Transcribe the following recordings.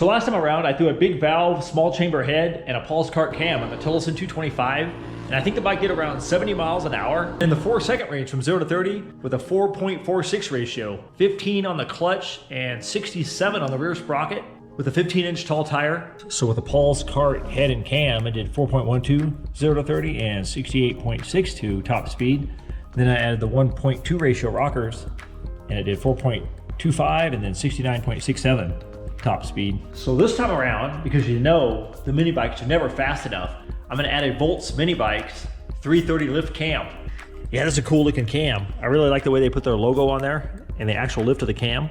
So last time around, I threw a big valve, small chamber head, and a Paul's Kart cam on the Tillotson 225, and I think the bike did around 70 miles an hour in the 4-second range from 0 to 30 with a 4.46 ratio, 15 on the clutch and 67 on the rear sprocket with a 15-inch tall tire. So with a Paul's Kart head and cam, it did 4.12 0 to 30 and 68.62 top speed. Then I added the 1.2 ratio rockers, and it did 4.25 and then 69.67 top speed. So this time around, because you know the mini bikes are never fast enough, I'm gonna add a Volts mini bikes 330 lift cam. Yeah, that's a cool looking cam. I really like the way they put their logo on there and the actual lift of the cam.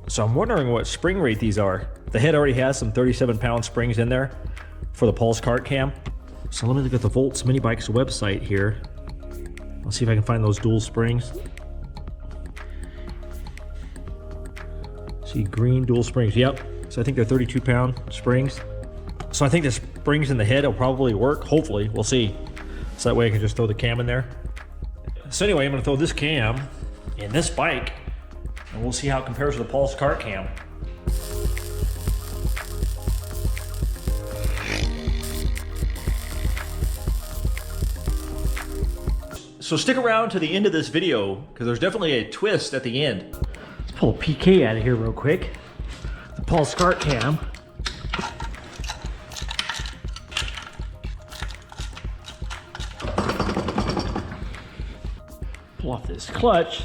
So I'm wondering what spring rate these are. The head already has some 37-pound springs in there for the Paul's Kart cam. So let me look at the Volts mini bikes website here. Let's see if I can find those dual springs. See, green dual springs, yep. So I think they're 32-pound springs. So I think the springs in the head will probably work, hopefully, we'll see. So that way I can just throw the cam in there. So anyway, I'm gonna throw this cam in this bike and we'll see how it compares to the Paul's Kart cam. So stick around to the end of this video because there's definitely a twist at the end. Let's pull a PK out of here real quick. The Paul's Kart cam. Pull off this clutch.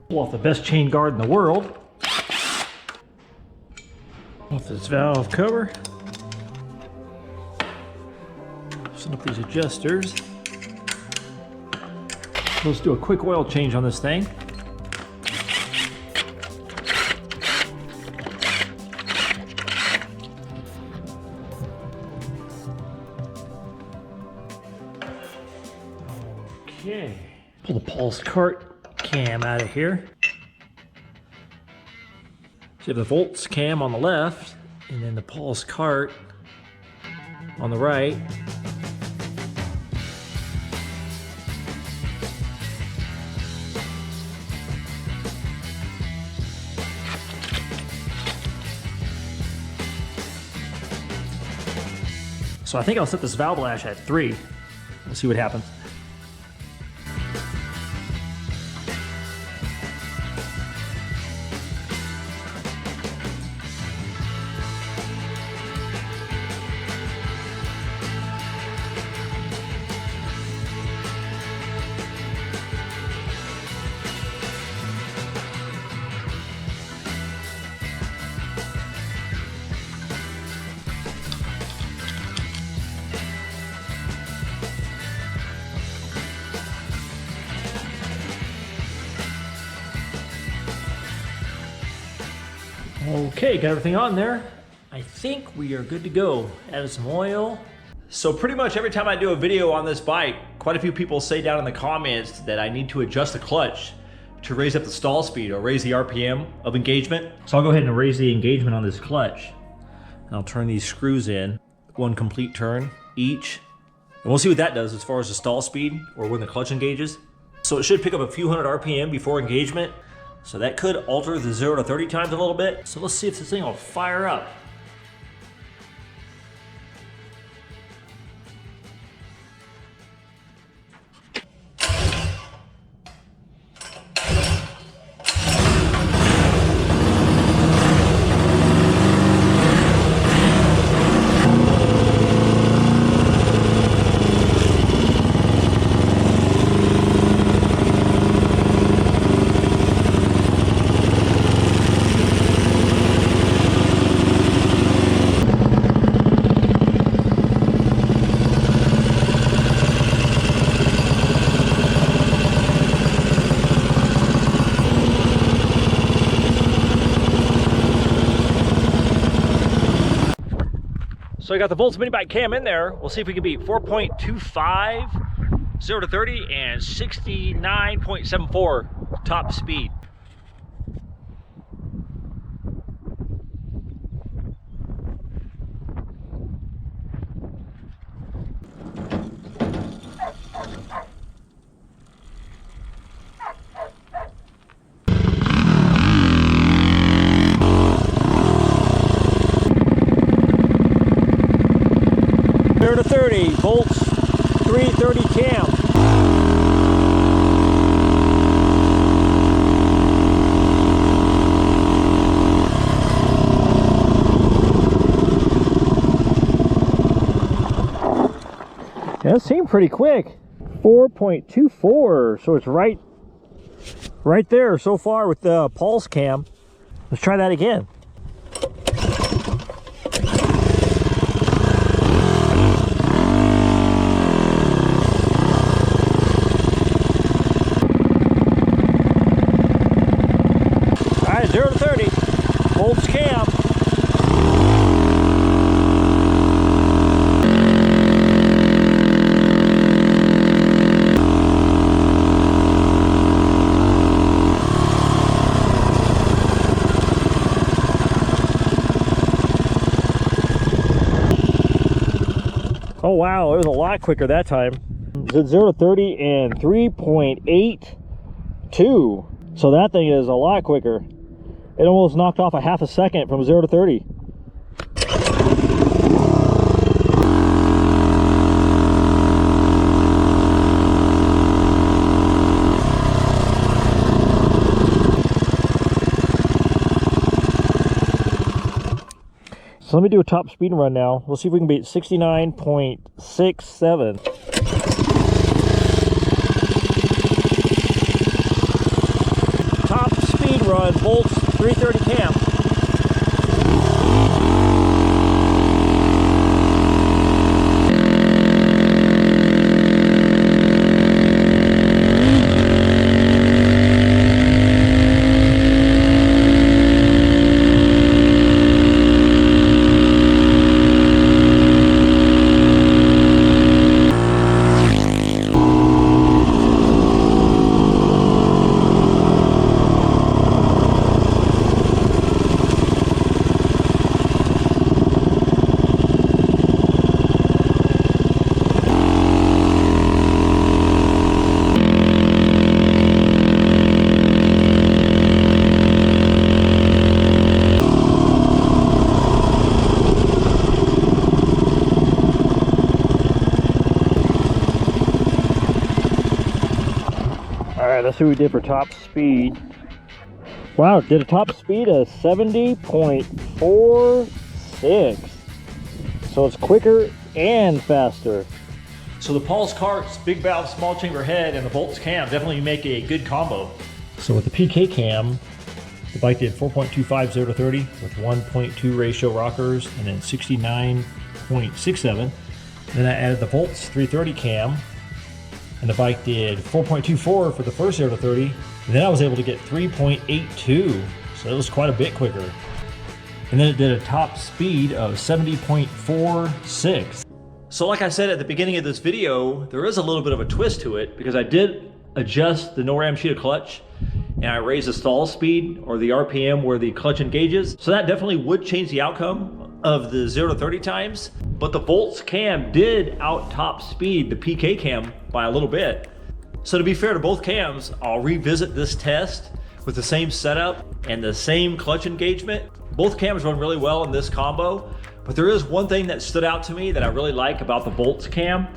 Pull off the best chain guard in the world. Off this valve cover. Set up these adjusters. Let's do a quick oil change on this thing. Okay. Pull the Paul's Kart cam out of here. So you have the Volts cam on the left, and then the Paul's Kart on the right. So I think I'll set this valve lash at 3. We'll see what happens. Okay, got everything on there. I think we are good to go. Added some oil. So pretty much every time I do a video on this bike, quite a few people say down in the comments that I need to adjust the clutch to raise up the stall speed or raise the RPM of engagement. So I'll go ahead and raise the engagement on this clutch. And I'll turn these screws in, 1 complete turn each. And we'll see what that does as far as the stall speed or when the clutch engages. So it should pick up a few hundred RPM before engagement. So that could alter the 0 to 30 times a little bit. So let's see if this thing will fire up. So I got the Volts mini bike cam in there. We'll see if we can beat 4.25 0 to 30 and 69.74 top speed. to 30, volts 330 cam. Yeah, that seemed pretty quick. 4.24, so it's right there so far with the pulse cam. Let's try that again. All right, 0 to 30, volts cam. Oh wow, it was a lot quicker that time. It did 0 to 30 in 3.82. So that thing is a lot quicker. It almost knocked off a half a second from 0 to 30. So let me do a top speed run now. We'll see if we can beat 69.67. Top speed run, volts 330 cam. Alright, let's see what we did for top speed. Wow, did a top speed of 70.46. So it's quicker and faster. So the Paul's Karts, big valve, small chamber head, and the Volts cam definitely make a good combo. So with the PK cam, the bike did 4.25 0 to 30 with 1.2 ratio rockers and then 69.67. Then I added the Volts 330 cam, and the bike did 4.24 for the first 0 to 30. And then I was able to get 3.82, so it was quite a bit quicker. And then it did a top speed of 70.46. So like I said at the beginning of this video, there is a little bit of a twist to it because I did adjust the NORAM sheet of clutch and I raised the stall speed or the RPM where the clutch engages. So that definitely would change the outcome of the 0 to 30 times. But the Volts cam did out top speed the PK cam by a little bit. So to be fair to both cams, I'll revisit this test with the same setup and the same clutch engagement. Both cams run really well in this combo, but there is one thing that stood out to me that I really like about the Volts cam.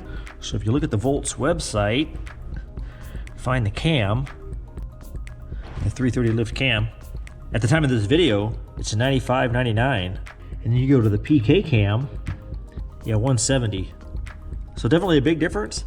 So if you look at the Volts website, find the cam, the 330 lift cam. At the time of this video, it's $95.99. And then you go to the PK cam, yeah, $170. So definitely a big difference.